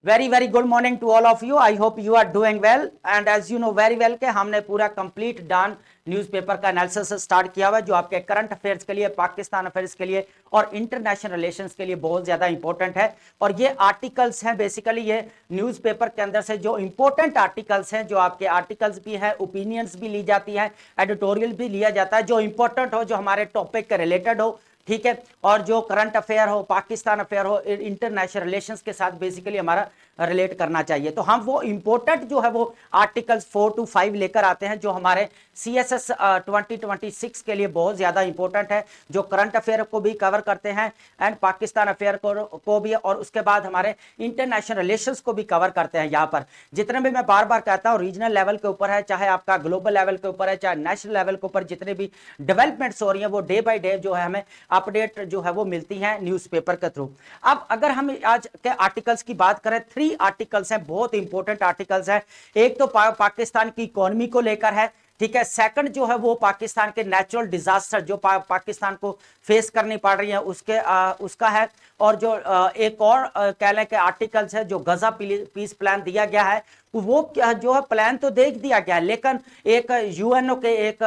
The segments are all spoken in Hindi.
Very very good morning to all of you. I hope you are doing well and as you know very well के हमने पूरा कंप्लीट डन न्यूज़पेपर का एनालिसिस स्टार्ट किया हुआ है जो आपके करंट अफेयर्स के लिए, पाकिस्तान अफेयर्स के लिए और इंटरनेशनल रिलेशंस के लिए बहुत ज्यादा इंपॉर्टेंट है। और ये आर्टिकल्स हैं, बेसिकली ये न्यूज़पेपर के अंदर से जो इंपॉर्टेंट आर्टिकल्स हैं, जो आपके आर्टिकल्स भी हैं, ओपिनियंस भी ली जाती है, एडिटोरियल भी लिया जाता है, जो इंपॉर्टेंट हो, जो हमारे टॉपिक के रिलेटेड हो, ठीक है, और जो करंट अफेयर हो, पाकिस्तान अफेयर हो, इंटरनेशनल रिलेशंस के साथ बेसिकली हमारा रिलेट करना चाहिए। तो हम वो इंपोर्टेंट जो है वो आर्टिकल्स 4 to 5 लेकर आते हैं जो हमारे CSS 2026 के लिए बहुत ज्यादा इंपॉर्टेंट है, जो करंट अफेयर को भी कवर करते हैं एंड पाकिस्तान अफेयर को भी, और उसके बाद हमारे इंटरनेशनल रिलेशंस को भी कवर करते हैं। यहाँ पर जितने भी मैं बार बार कहता हूँ रीजनल लेवल के ऊपर है, चाहे आपका ग्लोबल लेवल के ऊपर है, चाहे नेशनल लेवल के ऊपर, जितने भी डेवलपमेंट्स हो रही है वो डे बाय डे जो है हमें अपडेट जो है वो मिलती है न्यूज़पेपर के थ्रू। अब अगर हम आज के आर्टिकल्स की बात करें, 3 आर्टिकल्स हैं, बहुत इंपॉर्टेंट आर्टिकल्स हैं। एक तो पाकिस्तान की इकोनॉमी को लेकर है, ठीक है। सेकंड जो है वो पाकिस्तान के नेचुरल डिजास्टर जो पाकिस्तान को फेस करनी पड़ रही है उसका है। और जो एक और कह लें कि आर्टिकल्स है जो गजा पीस प्लान दिया गया है, वो जो है प्लान तो देख दिया गया है, लेकिन एक यूएनओ के एक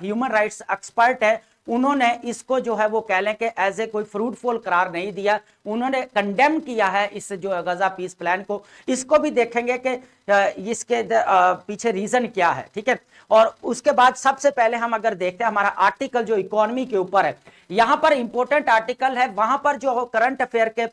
ह्यूमन राइट्स एक्सपर्ट है, उन्होंने इसको जो है वो कह लें कि एज ए कोई फ्रूटफुल करार नहीं दिया, उन्होंने कंडेम किया है इस जो गजा पीस प्लान को। इसको भी देखेंगे कि इसके पीछे रीजन क्या है, ठीक है। और उसके बाद सबसे पहले हम अगर देखते हैं हमारा आर्टिकल जो इकोनॉमी के ऊपर है, यहां पर इंपॉर्टेंट आर्टिकल है, वहां पर जो करंट अफेयर के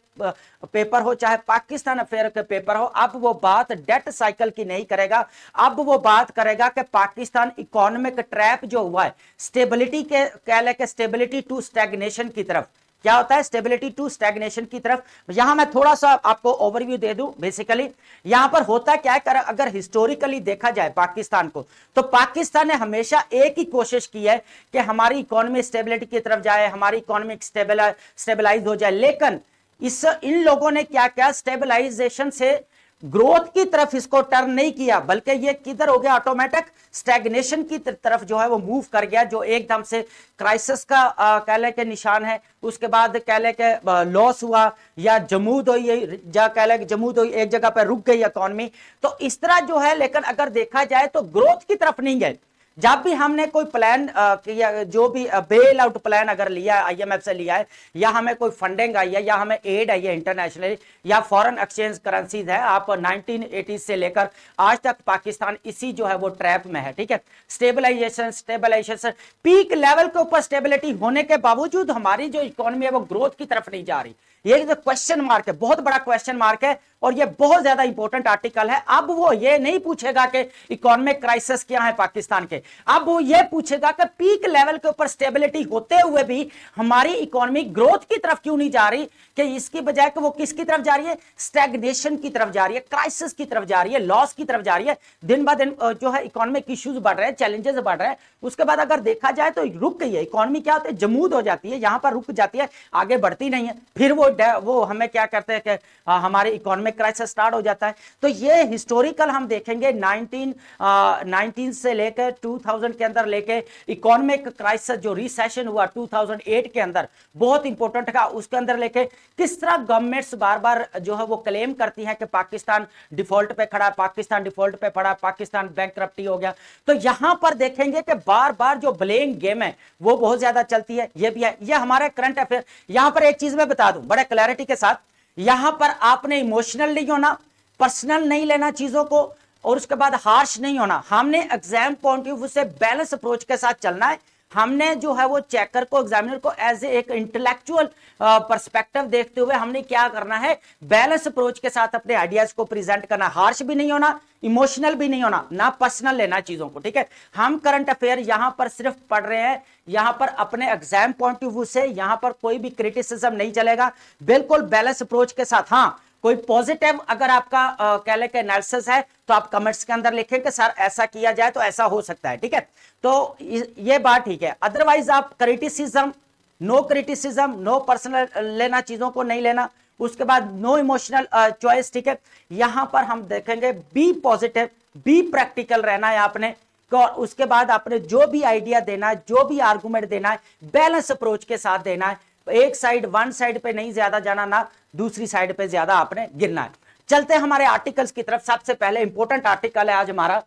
पेपर हो चाहे पाकिस्तान अफेयर के पेपर हो, अब वो बात डेट साइकिल की नहीं करेगा, अब वो बात करेगा कि पाकिस्तान इकोनॉमिक ट्रैप जो हुआ है, स्टेबिलिटी के कह लें स्टेबिलिटी टू स्टैग्नेशन की तरफ, क्या होता है स्टेबिलिटी टू स्टैग्नेशन की तरफ। यहां मैं थोड़ा सा आपको ओवरव्यू दे दूं। बेसिकली यहां पर होता क्या है, अगर हिस्टोरिकली देखा जाए पाकिस्तान को, तो पाकिस्तान ने हमेशा एक ही कोशिश की है कि हमारी इकोनॉमी स्टेबिलिटी की तरफ जाए, हमारी इकोनॉमी स्टेबलाइज हो जाए, लेकिन इन लोगों ने क्या क्या स्टेबलाइजेशन से ग्रोथ की तरफ इसको टर्न नहीं किया, बल्कि ये किधर हो गया, ऑटोमेटिक स्टैग्नेशन की तरफ जो है वो मूव कर गया, जो एकदम से क्राइसिस का कह ले के निशान है। उसके बाद कह ले के लॉस हुआ या जमूद हुई, या कह ले जमूद हुई, एक जगह पर रुक गई इकोनॉमी, तो इस तरह जो है। लेकिन अगर देखा जाए तो ग्रोथ की तरफ नहीं गए। जब भी हमने कोई प्लान किया, जो भी बेल आउट प्लान अगर लिया है, IMF से लिया है, या हमें कोई फंडिंग आई है, या हमें एड आई है इंटरनेशनली, या फॉरेन एक्सचेंज करेंसीज है, आप 1980 से लेकर आज तक पाकिस्तान इसी जो है वो ट्रैप में है, ठीक है। स्टेबलाइजेशन पीक लेवल के ऊपर स्टेबिलिटी होने के बावजूद हमारी जो इकोनॉमी है वो ग्रोथ की तरफ नहीं जा रही। ये जो क्वेश्चन मार्क है, बहुत बड़ा क्वेश्चन मार्क है, और ये बहुत ज्यादा इंपॉर्टेंट आर्टिकल है। अब वो ये नहीं पूछेगा कि इकोनॉमिक क्राइसिस क्या है पाकिस्तान के, अब वो ये पूछेगा कि पीक लेवल के ऊपर स्टेबिलिटी होते हुए भी हमारी इकोनॉमी ग्रोथ की तरफ क्यों नहीं जा रही, कि इसकी बजाय कि वो किसकी तरफ जा रही है, स्टैग्नेशन की तरफ जा रही है, क्राइसिस की तरफ जा रही है, लॉस की तरफ जा रही है। दिन ब दिन जो है इकोनॉमिक इश्यूज बढ़ रहे हैं, चैलेंजेस बढ़ रहे हैं। उसके बाद अगर देखा जाए तो रुक गई है इकोनॉमी, क्या होता है, जमूद हो जाती है, यहां पर रुक जाती है, आगे बढ़ती नहीं है। फिर वो हमें क्या करते हैं कि हमारे इकोनॉमिक क्राइसिस स्टार्ट हो जाता है। तो ये हिस्टोरिकल हम देखेंगे 19 से लेकर 2000 के अंदर लेके इकोनॉमिक क्राइसिस जो रिसेशन हुआ 2008 के अंदर, बहुत इंपॉर्टेंट था। उसके अंदर लेके किस तरह गवर्नमेंट्स बार बार जो है वो क्लेम करती हैं कि पाकिस्तान डिफॉल्ट पे खड़ा, पाकिस्तान डिफॉल्ट पे पड़ा, पाकिस्तान बैंकरप्टी हो गया। तो यहां पर देखेंगे कि बार बार जो ब्लेम गेम है वो बहुत ज्यादा चलती है। ये भी है, ये हमारे करंट अफेयर। यहां पर एक चीज मैं बता दूं बड़े क्लैरिटी के साथ, यहां पर आपने इमोशनल नहीं होना, पर्सनल नहीं लेना चीजों को, और उसके बाद हार्श नहीं होना। हमने एग्जाम पॉइंट ऑफ व्यू से बैलेंस अप्रोच के साथ चलना है। हमने जो है वो चेकर को, एग्जामिनर को एज एक इंटेलेक्चुअल पर्सपेक्टिव देखते हुए हमने क्या करना है, बैलेंस अप्रोच के साथ अपने आइडियाज को प्रेजेंट करना। हार्श भी नहीं होना, इमोशनल भी नहीं होना, ना पर्सनल लेना चीजों को, ठीक है। हम करंट अफेयर यहां पर सिर्फ पढ़ रहे हैं, यहां पर अपने एग्जाम पॉइंट ऑफ व्यू से, यहां पर कोई भी क्रिटिसिज्म नहीं चलेगा, बिल्कुल बैलेंस अप्रोच के साथ। हाँ, कोई पॉजिटिव अगर आपका कह ले के एनालिसिस है तो आप कमेंट्स के अंदर लिखें कि सर ऐसा किया जाए तो ऐसा हो सकता है, ठीक है। तो ये बात ठीक है। अदरवाइज आप criticism, no criticism, no personal लेना, चीजों को नहीं लेना। उसके बाद नो इमोशनल चॉइस, ठीक है। यहां पर हम देखेंगे बी पॉजिटिव, बी प्रैक्टिकल रहना है आपने, और उसके बाद आपने जो भी आइडिया देना है, जो भी आर्गुमेंट देना है, बैलेंस अप्रोच के साथ देना है। एक साइड, वन साइड पे नहीं ज्यादा जाना, ना दूसरी साइड पे ज्यादा आपने गिरना है। चलते हैं हमारे आर्टिकल्स की तरफ। सबसे पहले इंपॉर्टेंट आर्टिकल है आज हमारा,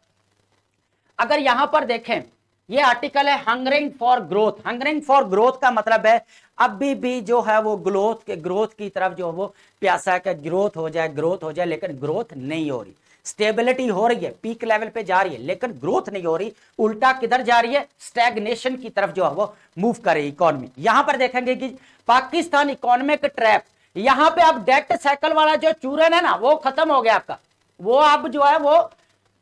अगर यहां पर देखें, ये आर्टिकल है hungering for growth. Hungering for growth का मतलब है अभी भी जो है वो ग्रोथ की तरफ जो वो प्यासा है कि ग्रोथ हो जाए, लेकिन ग्रोथ नहीं हो रही। स्टेबिलिटी हो रही है, पीक लेवल पे जा रही है, लेकिन ग्रोथ नहीं हो रही। उल्टा किधर जा रही है? स्टैग्नेशन की तरफ जो है वो मूव कर रही है इकोनॉमी। यहां पर देखेंगे कि पाकिस्तान इकोनॉमिक ट्रैप, यहां पे अब डेट साइकिल वाला जो चूरन है ना वो खत्म हो गया आपका। वो अब जो है वो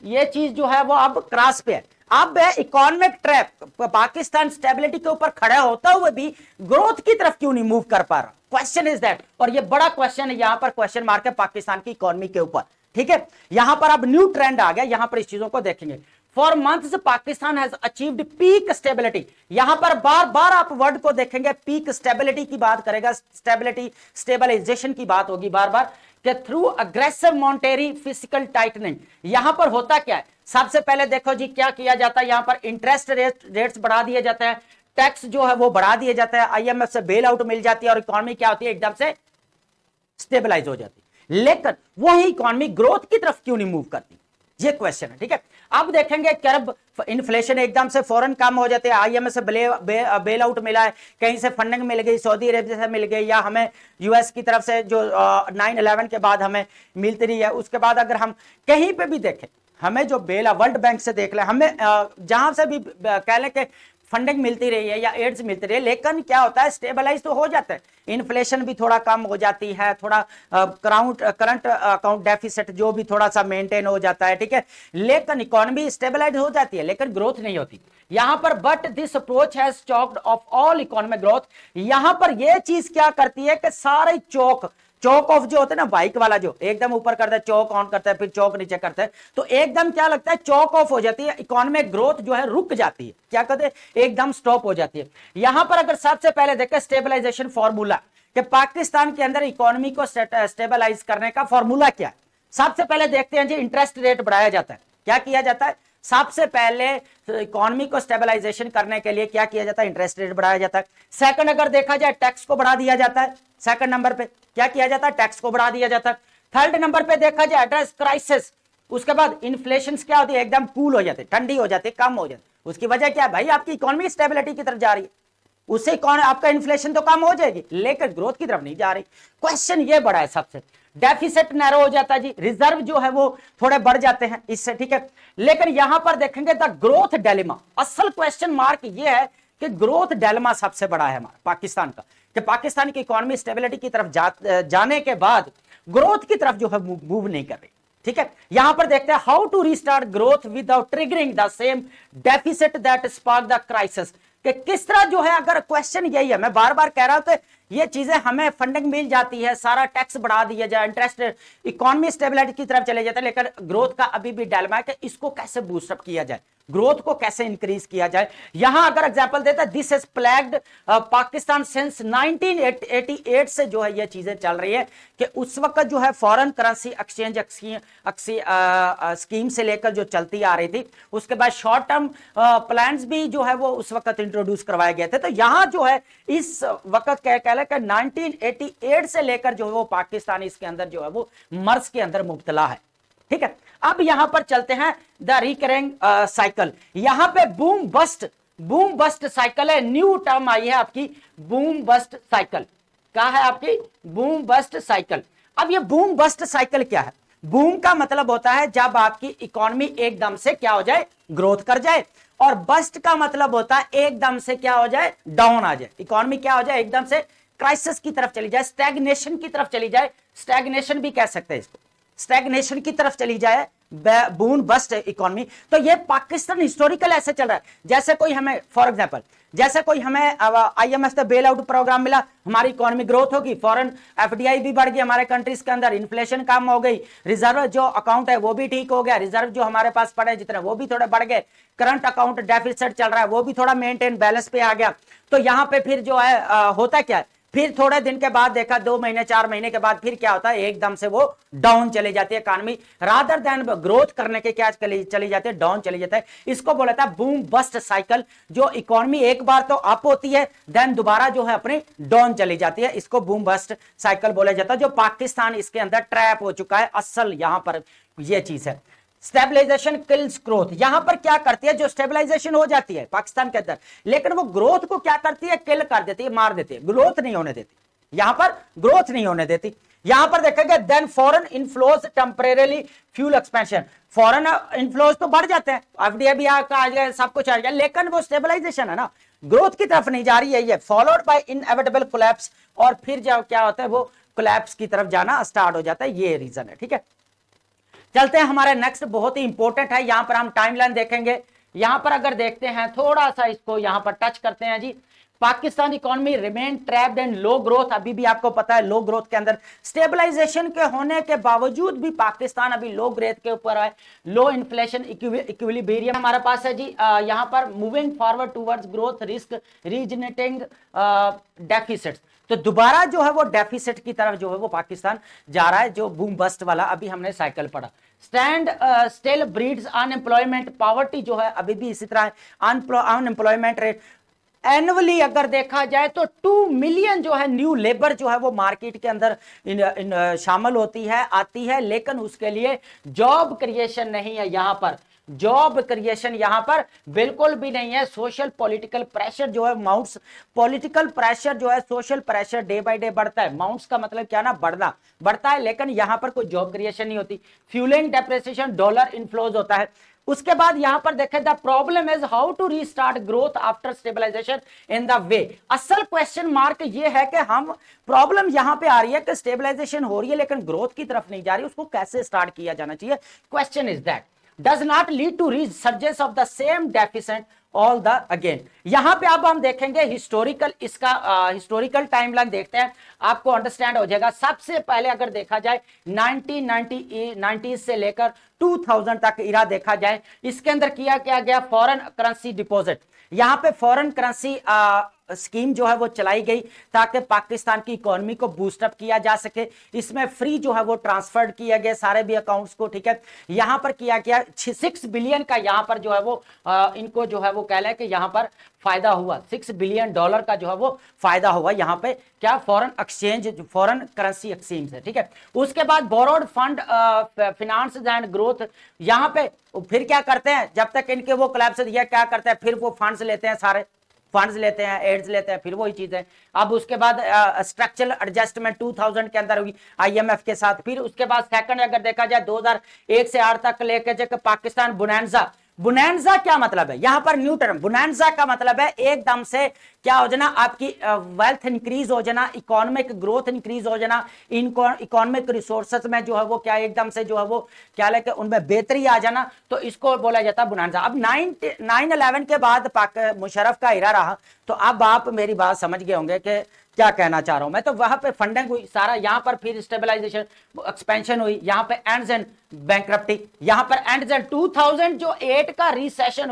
ये चीज जो है वो अब क्रॉस पे है। अब इकोनॉमिक ट्रैप, पाकिस्तान स्टेबिलिटी के ऊपर खड़ा होता हुआ भी ग्रोथ की तरफ क्यों नहीं मूव कर पा रहा? क्वेश्चन इज दैट, और ये बड़ा क्वेश्चन है, यहां पर क्वेश्चन मार्क है पाकिस्तान की इकोनॉमी के ऊपर। ठीक है, यहां पर अब न्यू ट्रेंड आ गया, यहां पर इस चीजों को देखेंगे। For months Pakistan has achieved peak stability. यहां पर बार बार आप वर्ड को देखेंगे, पीक स्टेबिलिटी की बात करेगा, स्टेबिलिटी स्टेबलाइजेशन की बात होगी बार बार, कि through aggressive monetary fiscal tightening. यहां पर होता क्या है? सबसे पहले देखो जी क्या किया जाता है, यहां पर इंटरेस्ट रेट्स बढ़ा दिए जाते हैं, टैक्स जो है वो बढ़ा दिया जाता है, आईएमएफ से बेल आउट मिल जाती है और इकोनॉमी क्या होती है? एकदम से स्टेबलाइज हो जाती है। लेकिन वही इकोनॉमी ग्रोथ की तरफ क्यों नहीं मूव करती? ये क्वेश्चन है। ठीक है, अब देखेंगे कर्ब इन्फ्लेशन एकदम से फौरन कम हो जाते हैं, आईएमएफ से बेल आउट मिला है, कहीं से फंडिंग मिल गई, सऊदी अरेबिया से मिल गई, या हमें यूएस की तरफ से जो 9/11 के बाद हमें मिलती रही है। उसके बाद अगर हम कहीं पे भी देखें, हमें जो बेल वर्ल्ड बैंक से देख ले, हमें जहां से भी कह लें कि फंडिंग मिलती रही है या एड्स मिलती रही है, लेकिन क्या होता है? स्टेबलाइज तो हो जाता है, इन्फ्लेशन भी थोड़ा कम हो जाती है, थोड़ा करंट अकाउंट डेफिसिट जो भी थोड़ा सा मेंटेन हो जाता है। ठीक है, लेकिन इकोनॉमी स्टेबलाइज हो जाती है, लेकिन ग्रोथ नहीं होती यहां पर। But this approach has choked of all economic growth. यहां पर यह चीज क्या करती है कि सारे चौक ऑफ जो होता है ना, बाइक वाला जो एकदम ऊपर करता है, चौक ऑन करता है, फिर चौक नीचे करता है, तो एकदम क्या लगता है? चौक ऑफ हो जाती है, इकोनॉमिक ग्रोथ जो है रुक जाती है। क्या कहते हैं? एकदम स्टॉप हो जाती है। यहां पर अगर सबसे पहले देखें स्टेबलाइजेशन फॉर्मूला, कि पाकिस्तान के अंदर इकोनॉमी को स्टेबलाइज करने का फॉर्मूला क्या है। सबसे पहले देखते हैं जी, इंटरेस्ट रेट बढ़ाया जाता है। क्या किया जाता है? सबसे पहले इकोनॉमी को स्टेबलाइजेशन करने के लिए क्या किया जाता है? इंटरेस्ट रेट बढ़ाया जाता है। सेकंड अगर देखा जाए, टैक्स को बढ़ा दिया जाता है। सेकंड नंबर पे क्या किया जाता है? टैक्स को बढ़ा दिया जाता है। थर्ड नंबर पे देखा जाए, एड्रेस क्राइसिस। उसके बाद इन्फ्लेशन क्या होती है? एकदम कूल हो जाती है, ठंडी हो जाती है, कम हो जाती है। उसकी वजह क्या है भाई? आपकी इकोनॉमी स्टेबिलिटी की तरफ जा रही है, उससे कौन आपका इन्फ्लेशन तो कम हो जाएगी, लेकिन ग्रोथ की तरफ नहीं जा रही। क्वेश्चन ये बड़ा है सबसे। डेफिसिट नैरो हो जाता है जी, रिजर्व जो है वो थोड़े बढ़ जाते हैं इससे। ठीक है, लेकिन यहां पर देखेंगे द ग्रोथ डिलेमा। असल क्वेश्चन मार्क ये है कि ग्रोथ डिलेमा सबसे बड़ा है हमारा पाकिस्तान का, कि पाकिस्तान की इकोनॉमी स्टेबिलिटी की तरफ जाने के बाद ग्रोथ की तरफ जो है मूव नहीं कर रही। ठीक है, यहां पर देखते हैं how to restart growth without triggering the same deficit that spark the crisis. कि किस तरह जो है, अगर क्वेश्चन यही है, मैं बार बार कह रहा हूं, तो ये चीजें हमें फंडिंग मिल जाती है, सारा टैक्स बढ़ा दिया जाए, इंटरेस्ट इकोनॉमी स्टेबिलिटी की तरफ चले जाते हैं, लेकिन ग्रोथ का अभी भी डायलेमा है कि इसको कैसे बूस्टअप किया जाए, ग्रोथ को कैसे इंक्रीज किया जाए। यहां अगर एग्जांपल देता है, दिस हैज प्लैग्ड पाकिस्तान सिंस 1988 से जो है ये चीजें चल रही है, कि उस वक्त जो है फॉरेन करेंसी एक्सचेंज स्कीम से लेकर जो चलती आ रही थी, उसके बाद शॉर्ट टर्म प्लान्स भी जो है वो उस वक्त इंट्रोड्यूस करवाए गए थे। तो यहां जो है इस वक्त कह लें कि 1988 से लेकर जो है वो पाकिस्तान इसके अंदर जो है वो मर्ज के अंदर मुब्तला है। ठीक है, अब यहां पर चलते हैं द रिकरिंग साइकिल। यहां पे बूम बस्ट साइकिल है, न्यू टर्म आई है आपकी, बूम बस्ट साइकिल। क्या है आपकी? Boom bust cycle. अब ये बूम बस्ट साइकिल क्या है? बूम का मतलब होता है जब आपकी इकोनॉमी एकदम से क्या हो जाए? ग्रोथ कर जाए, और बस्ट का मतलब होता है एकदम से क्या हो जाए? डाउन आ जाए, इकोनॉमी क्या हो जाए? एकदम से क्राइसिस की तरफ चली जाए, स्टैग्नेशन की तरफ चली जाए। स्टैग्नेशन भी कह सकते हैं इसको, स्टैग्नेशन की तरफ चली जाए, बूम बस्ट इकोनॉमी। तो ये पाकिस्तान हिस्टोरिकल ऐसे चल रहा है, जैसे कोई हमें फॉर एग्जांपल, जैसे कोई हमें आईएमएफ से बेल आउट प्रोग्राम मिला, हमारी इकोनॉमी ग्रोथ होगी, फॉरेन एफडीआई भी बढ़ गई हमारे कंट्रीज के अंदर, इन्फ्लेशन कम हो गई, रिजर्व जो अकाउंट है वो भी ठीक हो गया, रिजर्व जो हमारे पास पड़े जितने वो भी थोड़े बढ़ गए, करंट अकाउंट डेफिसिट चल रहा है वो भी थोड़ा मेंटेन बैलेंस पे आ गया। तो यहाँ पे फिर जो है होता क्या है? फिर थोड़े दिन के बाद देखा 2 महीने 4 महीने के बाद फिर क्या होता है, एकदम से वो डाउन चली जाती है इकॉनमी, रादर देन ग्रोथ करने के क्या चली जाती है, डाउन चली जाता है। इसको बोला था बूम बस्ट साइकिल, जो इकॉनमी एक बार तो अप होती है देन दोबारा जो है अपनी डाउन चली जाती है, इसको बूम बस्ट साइकिल बोला जाता है। जो पाकिस्तान इसके अंदर ट्रैप हो चुका है, असल यहां पर ये चीज है। स्टेबलाइजेशन किल्स ग्रोथ, यहां पर क्या करती है, जो स्टेबलाइजेशन हो जाती है पाकिस्तान के अंदर, लेकिन वो ग्रोथ को क्या करती है, किल कर देती है, मार देती है, ग्रोथ नहीं होने देती, यहां पर ग्रोथ नहीं होने देती। यहां पर देखेंगे then foreign inflows temporary fuel expansion, foreign inflows तो बढ़ जाते हैं, एफडीआई भी आ गया, सब कुछ आ गया, लेकिन वो स्टेबलाइजेशन है ना, ग्रोथ की तरफ नहीं जा रही है, ये फॉलोड बाय इनएविटेबल कोलैप्स, और फिर जब क्या होता है वो कोलैप्स की तरफ जाना स्टार्ट हो जाता है, ये रीजन है। ठीक है, चलते हैं हमारे नेक्स्ट, बहुत ही इंपॉर्टेंट है, यहां पर हम टाइमलाइन देखेंगे। यहां पर अगर देखते हैं थोड़ा सा इसको यहां पर टच करते हैं जी, Pakistan economy remain trapped and low growth, अभी भी आपको पता है लो ग्रोथ के अंदर, स्टेबलाइजेशन के होने के बावजूद भी पाकिस्तान अभी लो ग्रोथ के ऊपर है, लो इन्फ्लेशन इक्विलिब्रियम हमारे पास है जी। यहां पर moving forward towards growth risk regenerating deficits, तो दोबारा जो है वो डेफिसिट की तरफ जो है वो पाकिस्तान जा रहा है, जो बूम बस्ट वाला अभी हमने साइकिल पढ़ा। Stand still breeds unemployment, poverty जो है अभी भी इसी तरह है, अनएम्प्लॉयमेंट रेट एनुअली अगर देखा जाए तो 2 मिलियन जो है न्यू लेबर जो है वो मार्केट के अंदर शामिल होती है, आती है, लेकिन उसके लिए जॉब क्रिएशन नहीं है, यहां पर जॉब क्रिएशन यहां पर बिल्कुल भी नहीं है। सोशल पॉलिटिकल प्रेशर जो है माउंट्स, पॉलिटिकल प्रेशर जो है, social pressure day by day बढ़ता है, माउंट्स का मतलब क्या ना, बढ़ना बढ़ता है, लेकिन यहां पर कोई जॉब क्रिएशन नहीं होती, फ्यूलिंग डेप्रिसिएशन, डॉलर इनफ्लोज होता है। उसके बाद यहां पर देखें the problem is how to restart growth after stabilisation in the way, असल क्वेश्चन मार्क ये है कि हम प्रॉब्लम यहां पे आ रही है कि स्टेबलाइजेशन हो रही है लेकिन ग्रोथ की तरफ नहीं जा रही, उसको कैसे स्टार्ट किया जाना चाहिए, question is that does not lead to resurgence of the same deficit all the again। यहां पे अब हम देखेंगे हिस्टोरिकल, इसका हिस्टोरिकल टाइमलाइन देखते हैं, आपको अंडरस्टैंड हो जाएगा। सबसे पहले अगर देखा जाए 1990 से लेकर 2000 तक इरा देखा जाए, इसके अंदर किया गया फॉरेन करेंसी डिपॉजिट, यहां पे फॉरेन करेंसी स्कीम जो है वो चलाई गई ताकि पाकिस्तान की इकोनॉमी को बूस्टअप किया जा सके, इसमें फ्री जो है वो ट्रांसफर किया गया सारे भी अकाउंट्स को। ठीक है, यहां पर किया गया 6 बिलियन का यहां पर जो है वो इनको जो है वो कह लें कि यहां पर फायदा हुआ, $6 बिलियन का जो है वो फायदा हुआ यहां पे, क्या foreign exchange, foreign currency exchange है। ठीक है, उसके बाद borrowed fund finance and growth, यहां पे फिर क्या करते हैं, जब तक इनके वो कोलैप्स दिया क्या करते हैं, फिर वो फंड्स लेते हैं, सारे फंड्स लेते हैं, एड्स लेते हैं, फिर वही चीजें। अब उसके बाद स्ट्रक्चरल एडजस्टमेंट 2000 के अंदर हुई आईएमएफ के साथ, फिर उसके बाद सेकंड अगर देखा जाए 2001 से 8 तक लेकर जाकर पाकिस्तान बुनांजा, बुनांजा क्या मतलब है, यहां पर न्यू टर्म, बुनांजा का मतलब है एकदम से क्या हो जाना, आपकी वेल्थ इंक्रीज हो जाना, इकोनॉमिक ग्रोथ इंक्रीज हो जाना, इकोनॉमिक रिसोर्सेज में जो है वो क्या एकदम से जो है वो क्या लेके उनमें बेहतरी आ जाना, तो इसको बोला जाता है बुनांजा। अब 9/11 के बाद मुशर्रफ का इरा रहा, तो अब आप मेरी बात समझ गए होंगे कि क्या कहना चाह रहा हूं मैं, तो वहां पे फंडिंग हुई सारा, यहां पर फिर स्टेबलाइजेशन एक्सपेंशन हुई, यहां पे एंड्स एंड बैंकरप्टी, यहां पर एंड्स एंड 2000 जो 8 का रिसेशन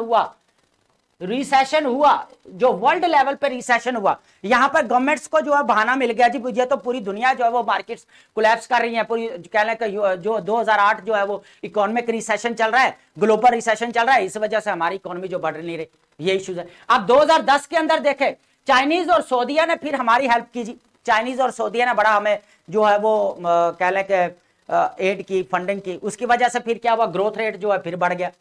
हुआ, जो वर्ल्ड लेवल पे रिसेशन हुआ, यहां पर गवर्नमेंट्स को जो है बहाना मिल गया जी, ये तो पूरी दुनिया जो है वो मार्केट्स कोलैप्स कर रही है, पूरी कह लें कि जो 2008 जो है वो इकोनॉमिक रिसेशन चल रहा है, ग्लोबल रिसेशन चल रहा है, इस वजह से हमारी इकोनॉमी जो बढ़ नहीं रही, ये इश्यूज है। अब 2010 के अंदर देखे चाइनीज और सऊदीया ने फिर हमारी हेल्प की जी, चाइनीज और सऊदीया ने बड़ा हमें जो है वो कह लें कि एड की, फंडिंग की, उसकी वजह से फिर क्या हुआ, ग्रोथ रेट जो है फिर बढ़ गया।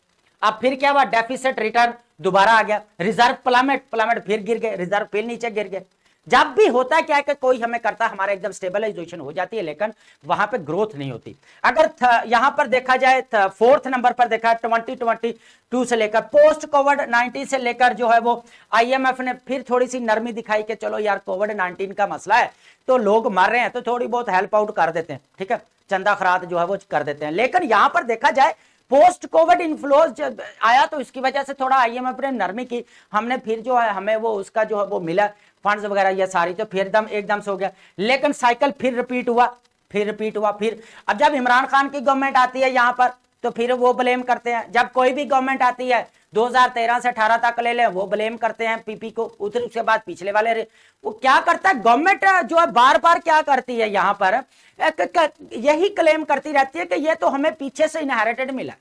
अब फिर क्या हुआ, डेफिसिट रिटर्न दोबारा आ गया, रिजर्व प्लमेट फिर गिर गए, रिजर्व फिर नीचे गिर गए। जब भी होता है क्या है कि कोई हमें करता है, हमारा एकदम स्टेबलाइजेशन हो जाती है, लेकिन वहां पे ग्रोथ नहीं होती। अगर यहां पर देखा जाए 4th नंबर पर देखा 2022 से लेकर पोस्ट कोविड-19 से लेकर जो है वो आईएमएफ ने फिर थोड़ी सी नरमी दिखाई कि चलो यार कोविड-19 का मसला है तो लोग मर रहे हैं, तो थोड़ी बहुत हेल्प आउट कर देते हैं, ठीक है, चंदा खरात जो है वो कर देते हैं। लेकिन यहां पर देखा जाए पोस्ट कोविड इन्फ्लोज आया तो इसकी वजह से थोड़ा आईएमएफ ने नरमी की, हमने फिर जो है हमें वो उसका जो है वो मिला फंड्स वगैरह ये सारी, तो फिर एकदम से हो गया। लेकिन साइकिल फिर रिपीट हुआ, फिर अब जब इमरान खान की गवर्नमेंट आती है, यहां पर तो फिर वो ब्लेम करते हैं। जब कोई भी गवर्नमेंट आती है 2013 से 18 तक ले लें, वो ब्लेम करते हैं पीपी को, उधर उसके बाद पिछले वाले वो क्या करता है गवर्नमेंट जो है बार बार क्या करती है यहाँ पर यही क्लेम करती रहती है कि ये तो हमें पीछे से इनहेरिटेड मिला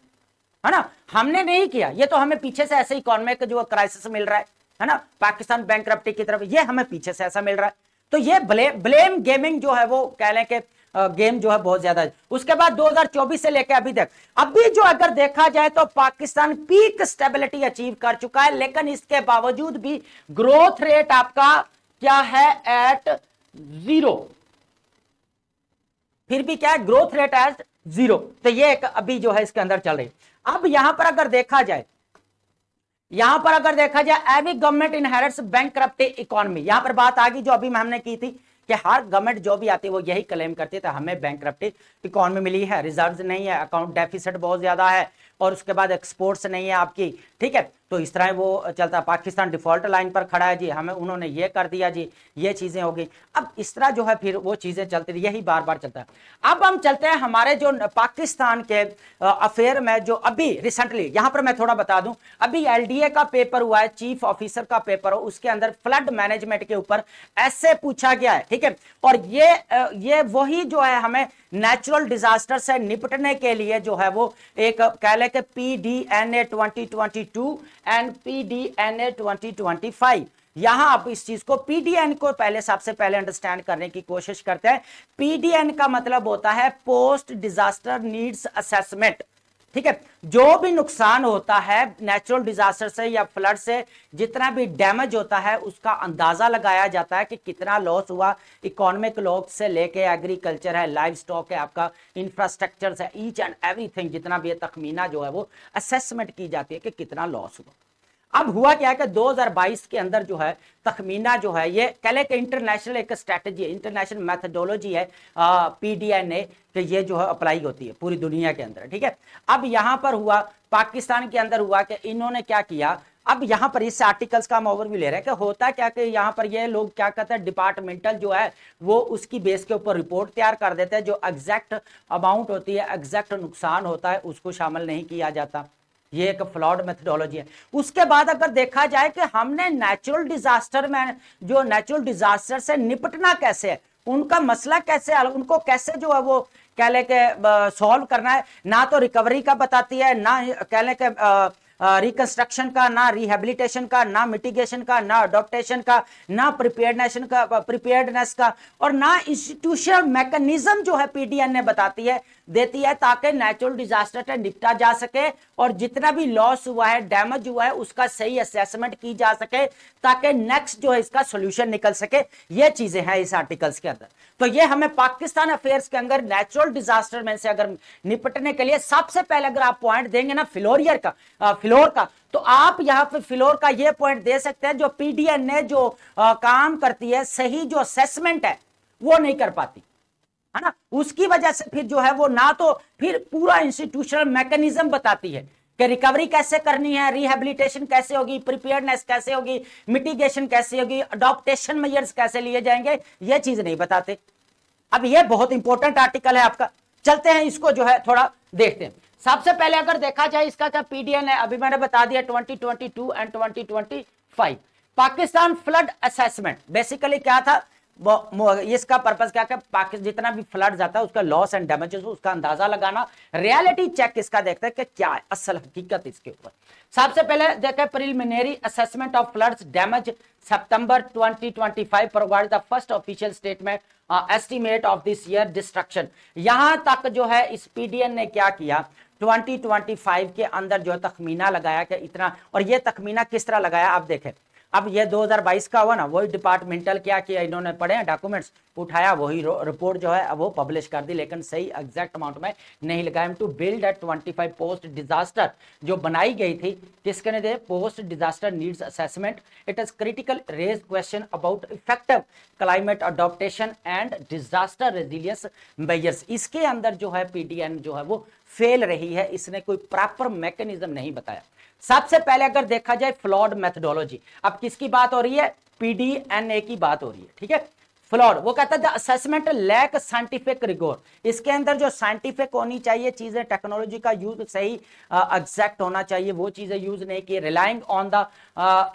है ना, हमने नहीं किया, ये तो हमें पीछे से ऐसे इकोनॉमिक जो क्राइसिस मिल रहा है ना, पाकिस्तान बैंकरप्टी की तरफ, ये हमें पीछे से ऐसा मिल रहा है। तो ये ब्लेम गेमिंग जो है वो कह लें कि गेम जो है बहुत ज्यादा है। उसके बाद 2024 से लेकर अभी तक, अभी जो अगर देखा जाए तो पाकिस्तान पीक स्टेबिलिटी अचीव कर चुका है, लेकिन इसके बावजूद भी ग्रोथ रेट आपका क्या है एट 0, फिर भी क्या है ग्रोथ रेट एट 0। तो ये एक अभी जो है इसके अंदर चल रही। अब यहां पर अगर देखा जाए एवरी गवर्नमेंट इनहेरिट्स बैंकरप्टी इकोनॉमी, यहां पर बात आ गई जो अभी हमने की थी कि हर गवर्नमेंट जो भी आती है वो यही क्लेम करती है तो हमें बैंकरप्टी इकोनॉमी मिली है, रिजर्व्स नहीं है, अकाउंट डेफिसिट बहुत ज्यादा है, और उसके बाद एक्सपोर्ट्स नहीं है आपकी, ठीक है। तो इस तरह वो चलता है, पाकिस्तान डिफॉल्ट लाइन पर खड़ा है जी, हमें उन्होंने ये कर दिया जी, ये चीजें हो गई। अब इस तरह जो है फिर वो चीजें चलती रही, यही बार बार चलता है। अब हम चलते हैं हमारे जो पाकिस्तान के अफेयर में जो अभी रिसेंटली, यहां पर मैं थोड़ा बता दूं, अभी एलडीए का पेपर हुआ है, चीफ ऑफिसर का पेपर हो, उसके अंदर फ्लड मैनेजमेंट के ऊपर ऐसे पूछा गया है, ठीक है। और ये वही जो है हमें नेचुरल डिजास्टर से निपटने के लिए जो है वो एक कह ले कि पीडीएनए 2022 एंड पीडीएनए 2025, यहां आप इस चीज को पीडीएन को पहले सबसे पहले अंडरस्टैंड करने की कोशिश करते हैं। पीडीएन का मतलब होता है पोस्ट डिजास्टर नीड्स असेसमेंट, ठीक है। जो भी नुकसान होता है नेचुरल डिजास्टर से या फ्लड से, जितना भी डैमेज होता है उसका अंदाजा लगाया जाता है कि कितना लॉस हुआ, इकोनॉमिक लॉस से लेके एग्रीकल्चर है, लाइव स्टॉक है, आपका इंफ्रास्ट्रक्चर है, ईच एंड एवरीथिंग जितना भी तखमीना जो है वो असेसमेंट की जाती है कि कितना लॉस हुआ। अब हुआ क्या है कि 2022 के अंदर जो है तखमीना जो है ये कह ले कि इंटरनेशनल एक स्ट्रैटेजी, इंटरनेशनल मैथडोलॉजी है पीडीएनए, कि ये जो है अप्लाई होती है पूरी दुनिया के अंदर, ठीक है। अब यहां पर हुआ पाकिस्तान के अंदर हुआ कि इन्होंने क्या किया, अब यहां पर इस आर्टिकल्स का हम ओवरव्यू ले रहे हैं कि होता क्या कि यहां पर ये लोग क्या कहते हैं डिपार्टमेंटल जो है वो उसकी बेस के ऊपर रिपोर्ट तैयार कर देते हैं, जो एग्जैक्ट अमाउंट होती है, एग्जैक्ट नुकसान होता है उसको शामिल नहीं किया जाता। ये एक फ्लॉड मेथडोलॉजी है। उसके बाद अगर देखा जाए कि हमने नेचुरल डिजास्टर में जो नेचुरल डिजास्टर से निपटना कैसे है, उनका मसला कैसे, उनको कैसे जो है वो कह ले के सॉल्व करना है, ना तो रिकवरी का बताती है, ना कह ले के रिकंस्ट्रक्शन का, ना रिहेबिलिटेशन का, ना मिटिगेशन का, ना अडॉप्टेशन का, ना प्रिपेयर्डनेस का, और ना इंस्टीट्यूशनल मैकेनिज्म जो है पीडीएन ने बताती है देती है ताकि नेचुरल डिजास्टर से निपटा जा सके और जितना भी लॉस हुआ है, डैमेज हुआ है, उसका सही असेसमेंट की जा सके ताकि नेक्स्ट जो है इसका सोल्यूशन निकल सके। ये चीजें हैं इस आर्टिकल्स के अंदर। तो ये हमें पाकिस्तान अफेयर्स के अंदर नेचुरल डिजास्टर में से अगर निपटने के लिए सबसे पहले अगर आप पॉइंट देंगे ना फ्लोर का, तो आप यहां पे फ्लोर का ये पॉइंट दे सकते हैं जो पीडीएन ने जो काम करती है, सही जो असेसमेंट है वो नहीं कर पाती है ना, उसकी वजह से फिर जो है वो ना तो फिर पूरा इंस्टीट्यूशनल मैकेनिज्म बताती है कि रिकवरी कैसे करनी है, रिहेबिलिटेशन कैसे होगी, प्रिपेयर्डनेस कैसे होगी, मिटिगेशन कैसे होगी, अडॉप्टेशन मेजर्स कैसे लिए जाएंगे, ये चीज नहीं बताते। अब ये बहुत इंपॉर्टेंट आर्टिकल है आपका, चलते हैं इसको जो है थोड़ा देखते हैं। सबसे पहले अगर देखा जाए इसका क्या पीडीएन है, अभी मैंने बता दिया 2022 and 2025 Pakistan flood assessment basically क्या था, इसका पर्पस क्या है, जितना भी फ्लड जाता है उसका लॉस एंड डैमेजेस उसका अंदाजा लगाना, रियलिटी चेक इसका देखते हैं कि क्या है असल हकीकत इसके ऊपर। सबसे पहले देखें preliminary assessment of floods damage September 2025 provide the first official statement estimate of this year destruction. यहां तक जो है इस पीडीएन ने क्या किया 2025 के अंदर जो है तखमीना लगाया कि इतना, और ये तखमीना किस तरह लगाया आप देखें। अब ये 2022 का हुआ ना, वही डिपार्टमेंटल क्या किया इन्होंने पढ़े हैं डॉक्यूमेंट्स उठाया, वही रिपोर्ट जो है वो पब्लिश कर दी, लेकिन सही एग्जैक्ट अमाउंट में नहीं लगाया। To build at 25 post disaster जो बनाई गई थी किसके ने the post disaster needs assessment, it is critical raise question about effective climate adaptation and disaster resilience measures. इसके अंदर जो है पीडीएन जो है वो फेल रही है, इसने कोई प्रॉपर मैकेनिज्म नहीं बताया। सबसे पहले अगर देखा जाए फ्लॉड मेथडोलॉजी, अब किसकी बात हो रही है, पीडीएनए की बात हो रही है, ठीक है। फ्लॉड। वो कहता है द असेसमेंट लैक साइंटिफिक रिगोर, इसके अंदर जो साइंटिफिक होनी चाहिए चीजें, टेक्नोलॉजी का यूज सही एग्जैक्ट होना चाहिए, वो चीजें यूज नहीं की। Relying on the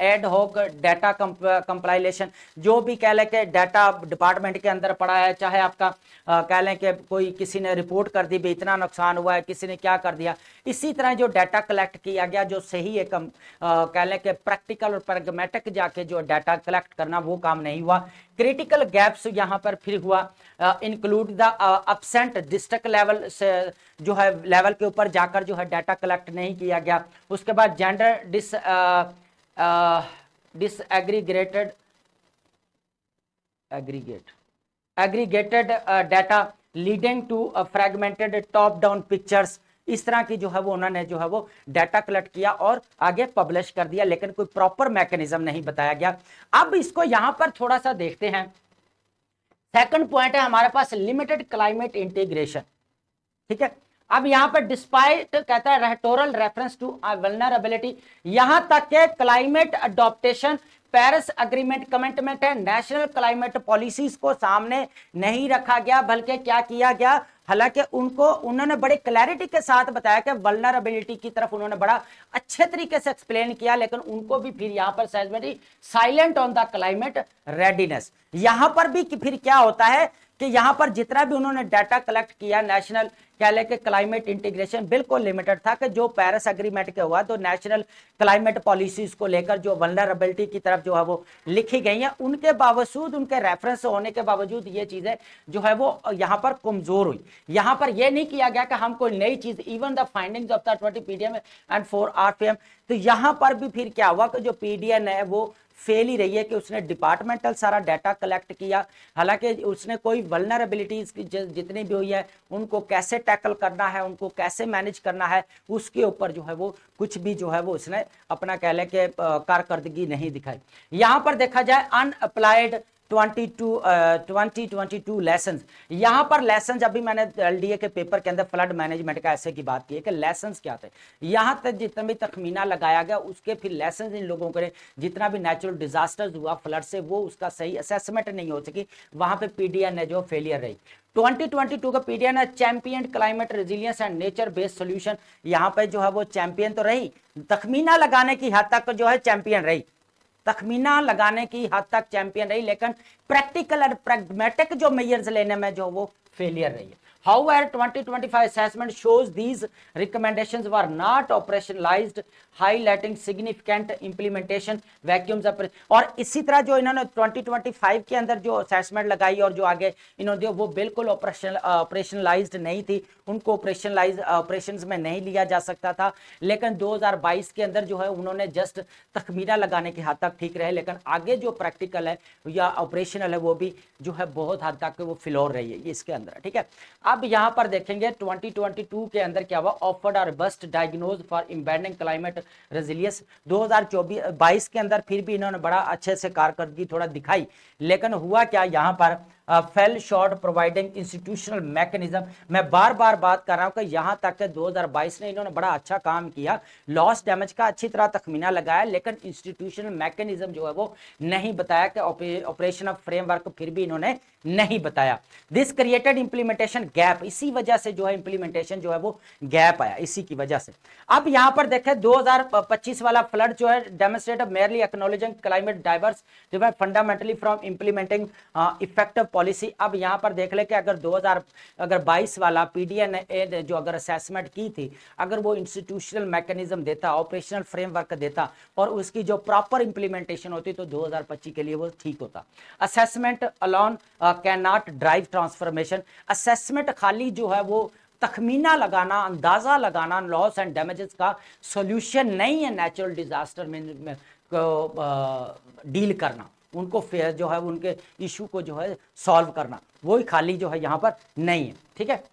ad hoc data compilation, जो भी कह लें कि डाटा डिपार्टमेंट के अंदर पड़ा है, चाहे आपका कह लें कि कोई किसी ने रिपोर्ट कर दी भी इतना नुकसान हुआ है, किसी ने क्या कर दिया, इसी तरह जो डाटा कलेक्ट किया गया जो सही एक कह लें कि प्रैक्टिकल और प्रैग्मेटिक जाके जो डाटा कलेक्ट करना वो काम नहीं हुआ। क्रिटिकल गैप्स यहाँ पर फिर हुआ, include the absent district level से जो है लेवल के ऊपर जाकर जो है डाटा कलेक्ट नहीं किया गया। उसके बाद gender disaggregated aggregated data leading to fragmented top down pictures, इस तरह की जो है वो उन्होंने जो है वो डाटा कलेक्ट किया और आगे पब्लिश कर दिया, लेकिन कोई प्रॉपर मैकेनिज्म नहीं बताया गया। अब इसको यहां पर थोड़ा सा देखते हैं। सेकंड पॉइंट है हमारे पास लिमिटेड क्लाइमेट इंटीग्रेशन, ठीक है। अब यहां पर डिस्पाइट कहता है रेटोरल रेफरेंस टू वल्नरेबिलिटी, यहां तक के climate adaptation Paris agreement commitment है, नेशनल क्लाइमेट पॉलिसीज को सामने नहीं रखा गया, बल्कि क्या किया गया, हालांकि उन्होंने बड़े क्लैरिटी के साथ बताया कि वल्नरेबिलिटी की तरफ उन्होंने बड़ा अच्छे तरीके से एक्सप्लेन किया, लेकिन उनको भी फिर यहां पर silent on the climate readiness. यहां पर भी फिर क्या होता है कि यहां पर जितना भी उन्होंने डाटा कलेक्ट किया, नेशनल क्या लेके क्लाइमेट इंटीग्रेशन बिल्कुल लिमिटेड था कि जो पेरिस एग्रीमेंट के हुआ तो नेशनल क्लाइमेट पॉलिसीज को लेकर जो वल्नरेबिलिटी की तरफ जो है वो लिखी गई है, उनके बावजूद, उनके रेफरेंस होने के बावजूद ये चीजें जो है वो यहाँ पर कमजोर हुई। यहाँ पर ये नहीं किया गया कि हम कोई नई चीज, even the findings of the 20 PDM and 4 RPM, तो यहाँ पर भी फिर क्या हुआ कि जो पीडीएन है वो फेल ही रही है कि उसने डिपार्टमेंटल सारा डाटा कलेक्ट किया, हालांकि उसने कोई वल्नरेबिलिटीज जितनी भी हुई है उनको कैसे टैकल करना है, उनको कैसे मैनेज करना है, उसके ऊपर जो है वो कुछ भी जो है वो उसने अपना कह लें कि कारकर्दगी नहीं दिखाई। यहां पर देखा जाए अनअप्लाइड 2022 लेसन, यहां पर लेसन, अभी मैंने एलडीए के पेपर के अंदर फ्लड मैनेजमेंट का ऐसे की बात की है कि लेसन क्या थे, यहां तक जितना भी तखमीना लगाया गया उसके फिर लेसन इन लोगों के जितना भी नेचुरल डिजास्टर्स हुआ फ्लड से वो उसका सही असेसमेंट नहीं हो सकी, वहां पे पीडीएन है जो फेलियर रही। 2022 का पीडीएन है champion climate resilience and nature based solution, यहां पे जो है वो चैंपियन तो रही, तखमीना लगाने की हद तक जो है चैंपियन रही, तखमीना लगाने की हद तक चैंपियन रही, लेकिन प्रैक्टिकल और प्रैग्मेटिक जो मेजर्स लेने में जो वो फेलियर रही है। However, 2025 assessment shows these recommendations were not operationalized, highlighting significant implementation vacuums of, और इसी तरह जो इन्होंने 2025 के अंदर जो असेसमेंट लगाई और जो आगे इन्होंने दिया वो बिल्कुल ऑपरेशनलाइज्ड नहीं थी, उनको ऑपरेशंस में नहीं लिया जा सकता था, लेकिन 2022 के अंदर जो है उन्होंने जस्ट तखमीना लगाने की हद तक ठीक रहे, लेकिन आगे जो प्रैक्टिकल है या ऑपरेशनल है वो भी जो है बहुत हद तक वो फ्लोर रही है इसके अंदर, ठीक है। अब यहां पर देखेंगे 2022 के अंदर क्या हुआ, ऑफर्ड और bust diagnose for embedding climate resilience. 2022 के अंदर फिर भी इन्होंने बड़ा अच्छे से कारकर्दगी थोड़ा दिखाई, लेकिन हुआ क्या, यहां पर fail short providing institutional mechanism. मैं बार बार बात कर रहा हूं कि यहां तक कि 2022 ने इन्होंने बड़ा अच्छा काम किया, लॉस डैमेज का अच्छी तरह तखमीना लगाया, लेकिन इंस्टीट्यूशनल मैकेनिज्म जो है वो नहीं बताया कि ऑपरेशन ऑफ फ्रेमवर्क फिर भी इन्होंने नहीं बताया। दिस क्रिएटेड इंप्लीमेंटेशन गैप, इसी वजह से जो है इंप्लीमेंटेशन जो है वो गैप आया, इसी की वजह से। अब यहां पर देखें 2025 वाला फ्लड जो है demonstrate merely acknowledging climate diverse fundamentally from implementing effective policy. अब यहां पर देख ले कि अगर 2022 वाला पीडीएन जो अगर असेसमेंट की थी, अगर वो इंस्टीट्यूशनल मैकेनिज्म देता, ऑपरेशनल फ्रेमवर्क देता और उसकी जो प्रॉपर इंप्लीमेंटेशन होती तो 2025 के लिए वो ठीक होता। Assessment alone can not drive transformation, assessment खाली जो है वो तखमीना लगाना, अंदाजा लगाना लॉस एंड डैमेजेस का सॉल्यूशन नहीं है नेचुरल डिजास्टर में डील करना, उनको फेयर जो है उनके इशू को जो है सॉल्व करना, वही खाली जो है यहाँ पर नहीं है, ठीक है।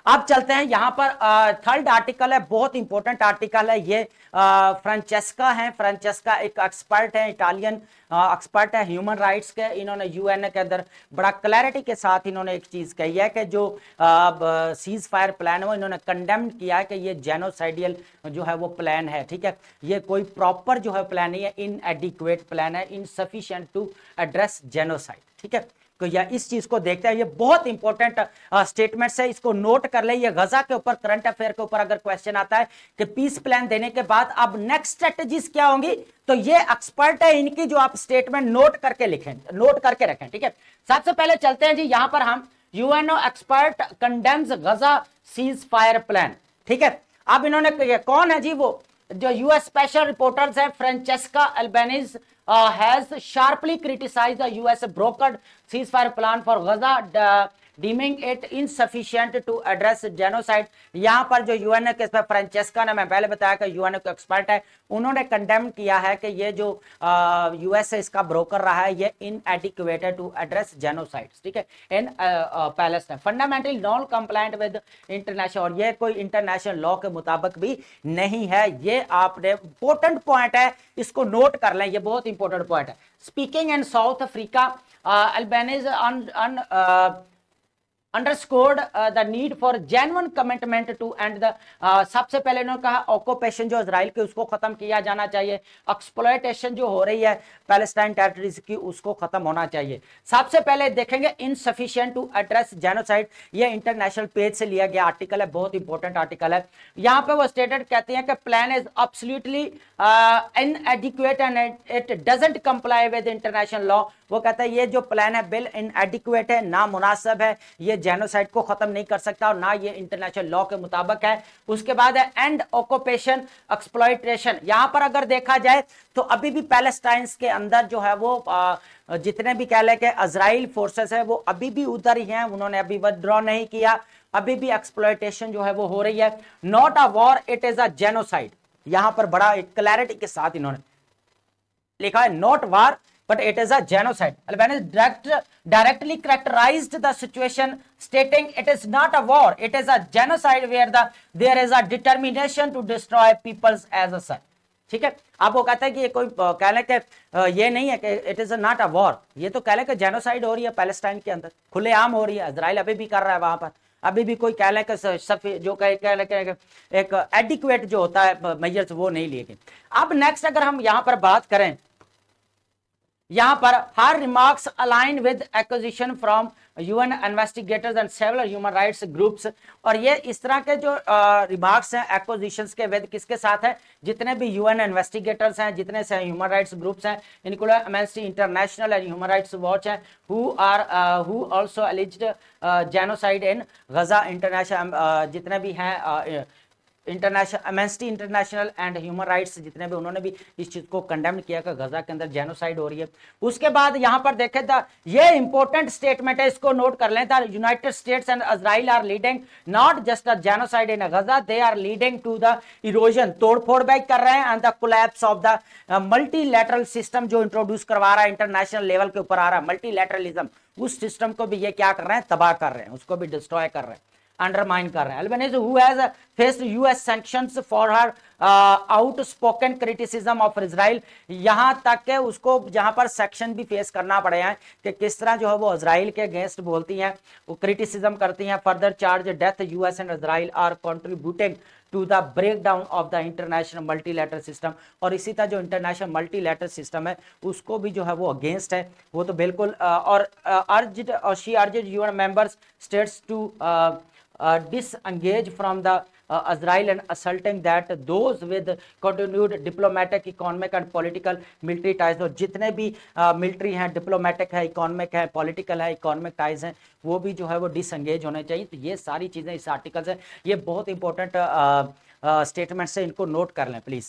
अब चलते हैं यहाँ पर थर्ड आर्टिकल है, बहुत इंपॉर्टेंट आर्टिकल है ये, फ्रांचेस्का है, फ्रांचेस्का एक एक्सपर्ट है, इटालियन एक्सपर्ट है ह्यूमन राइट्स के, इन्होंने यूएन के अंदर बड़ा क्लैरिटी के साथ इन्होंने एक चीज कही है कि जो सीज फायर प्लान है वो इन्होंने कंडेम किया है कि ये जेनोसाइडियल जो है वो प्लान है, ठीक है, ये कोई प्रॉपर जो है प्लान नहीं है, इनएडिक्वेट प्लान है, इनसफिशिएंट टू एड्रेस जेनोसाइड, ठीक है। या इस चीज को देखते हैं। ये बहुत इंपॉर्टेंट स्टेटमेंट्स है, इसको नोट कर ले। ये गजा के ऊपर, करंट अफेयर के ऊपर अगर क्वेश्चन आता है कि पीस प्लान देने के बाद अब नेक्स्ट स्ट्रेटजीज क्या होंगी, तो ये एक्सपर्ट है इनकी, जो आप स्टेटमेंट नोट करके लिखें, नोट करके रखें, ठीक है। सबसे पहले चलते हैं जी, यहां पर हम यूएनओ एक्सपर्ट कंडेम्स गजा सीज फायर प्लान, ठीक है। अब इन्होंने, कौन है जी वो जो यूएस स्पेशल रिपोर्टर्स है, फ्रांचेस्का अल्बेनीज has sharply criticized the US brokered ceasefire plan for Gaza, deeming it insufficient to address genocide। यहां पर जो यूएनओ के फ्रांचेस्का ने, मैं पहले बताया कि यूएनओ के एक्सपर्ट है, उन्होंने कंडेम किया है कि ये जो यूएस है इसका ब्रोकर रहा है, ये इनएडिक्वेट टू एड्रेस जेनोसाइड्स, ठीक है, इन Palestine, fundamentally non compliant with international, और ये कोई इंटरनेशनल लॉ के मुताबिक भी नहीं है। ये आपने इंपॉर्टेंट पॉइंट है, इसको नोट कर लें, ये बहुत इंपॉर्टेंट पॉइंट है। Speaking in South Africa, Albanese underscored the need for genuine commitment to end the सबसे पहले इन्होंने कहा ऑक्यूपेशन जो इजराइल की उसको खत्म किया जाना चाहिए, एक्सप्लॉयटेशन जो हो रही है पैलेस्टाइन टेरिटरीज की उसको खत्म होना चाहिए। सबसे पहले देखेंगे इनसफिशिएंट टू एड्रेस जेनोसाइड, ये इंटरनेशनल पेज से लिया गया आर्टिकल है, बहुत इंपॉर्टेंट आर्टिकल है। यहाँ पे वो स्टेटेड कहती हैं कि plan is absolutely इनएडिक्वेट and it doesn't comply with international law. वो कहता है ये जो प्लान है बिल इनएडिक्वेट है, ना मुनासिब है, ये जेनोसाइड को खत्म नहीं कर सकता और ना ये इंटरनेशनल लॉ के मुताबिक है। उसके बाद है एंड ऑक्यूपेशन एक्सप्लॉयटेशन। यहां पर अगर देखा जाए तो अभी भी पैलेस्टाइंस के अंदर जो है वो जितने भी कह ले के इजराइल फोर्सेस है वो अभी भी उधर ही हैं, उन्होंने अभी विथड्रॉ नहीं किया, अभी भी एक्सप्लॉयटेशन जो है वो हो रही है। Not a war, it is a genocide. यहां पर बड़ा एक क्लैरिटी के साथ इन्होंने लिखा है, not war but it is a genocide। Albanese directly characterized the situation, stating it is not a war, it is a genocide where there is a determination to destroy peoples as a such। ठीक है, आप वो कहते हैं कि ये कोई कह लें कि ये नहीं है कि it is not a war, ये तो कह लें कि जेनोसाइड हो रही है पैलेस्टाइन के अंदर, खुलेआम हो रही है, इजराइल अभी भी कर रहा है वहां पर, अभी भी कोई कह लें कि जो कह लें एक एडिक्वेट जो होता है मेजर्स वो नहीं लिए गए। अब नेक्स्ट अगर हम यहां पर बात करें, यहां पर हर remarks align with acquisition from UN investigators and several human rights groups, और ये इस तरह के जो रिमार्क्स हैं एक्विजिशंस के विद किसके साथ है, जितने भी यूएन इन्वेस्टिगेटर्स हैं, जितने से ह्यूमन राइट्स ग्रुप्स हैं, including Amnesty International and human Rights Watch हैं, who also alleged genocide in Gaza, international जितने भी हैं international Amnesty International and human rights जितने भी, उन्होंने भी इस चीज को कंडेम किया कि गजा के अंदर जेनोसाइड हो रही है। उसके बाद यहां पर देखें था, ये इंपॉर्टेंट स्टेटमेंट है, इसको नोट कर लें, the United States and Israel are leading not just a genocide in Gaza, they are leading to the erosion, तोड़फोड़ बैक कर रहे हैं, and the collapse of the multilateral system जो इंट्रोड्यूस करवा रहा है इंटरनेशनल लेवल के ऊपर आ रहा है मल्टीलैटरलिज्म, उस सिस्टम को भी ये क्या कर रहे हैं, तबाह कर रहे हैं, उसको भी डिस्ट्रॉय कर रहे हैं, अंडरमाइन कर रहे हैं। Albanese who has faced US sanctions for her outspoken criticism of Israel, यहां तक के उसको जहां पर सेक्शन भी फेस करना पड़े हैं कि किस तरह जो है वो इजराइल के अगेंस्ट बोलती हैं, वो क्रिटिसिज्म करती हैं। Further charged that US and Israel are contributing to the breakdown of the international multilateral system, और इसी तरह जो इंटरनेशनल मल्टीलैटरल सिस्टम है उसको भी जो है वो अगेंस्ट है, वो तो बिल्कुल और अर्ज्ड और she urged UN members states to disengage from the Israel and asserting that those with continued diplomatic, economic and political military ties, और जितने भी मिलिट्री हैं, डिप्लोमेटिक है, इकोनॉमिक है, पॉलिटिकल है, इकोनॉमिक टाइज हैं, वो भी जो है वो डिसंगेज होने चाहिए। तो ये सारी चीजें इस आर्टिकल से, ये बहुत इंपॉर्टेंट स्टेटमेंट्स है, इनको नोट कर लें प्लीज।